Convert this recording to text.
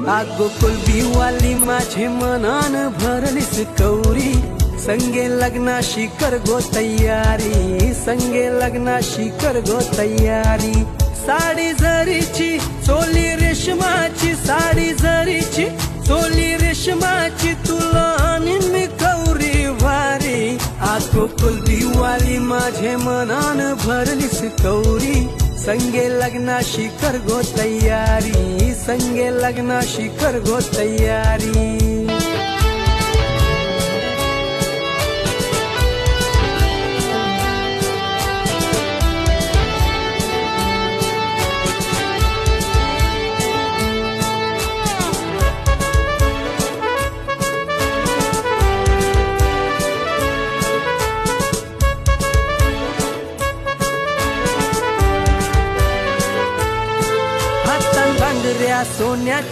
आगो कुलबीवाली माझे मनान भरलीस कौरी, संगे लग्नाशी कर गो तयारी, संगे लग्नाशी कर गो तयारी. साडी जरीची चोली रेशमाची, साडी जरीची चोली रेशमाची, तुला आणि मी कौरी वारी. आगो कुलबीवाली माझे मनान भरलीस कौरी, संगे लग्नाशी कर गो तयारी, संगे लग्नाशी कर गो तयारी. हातात पांढऱ्या सोन्याच्या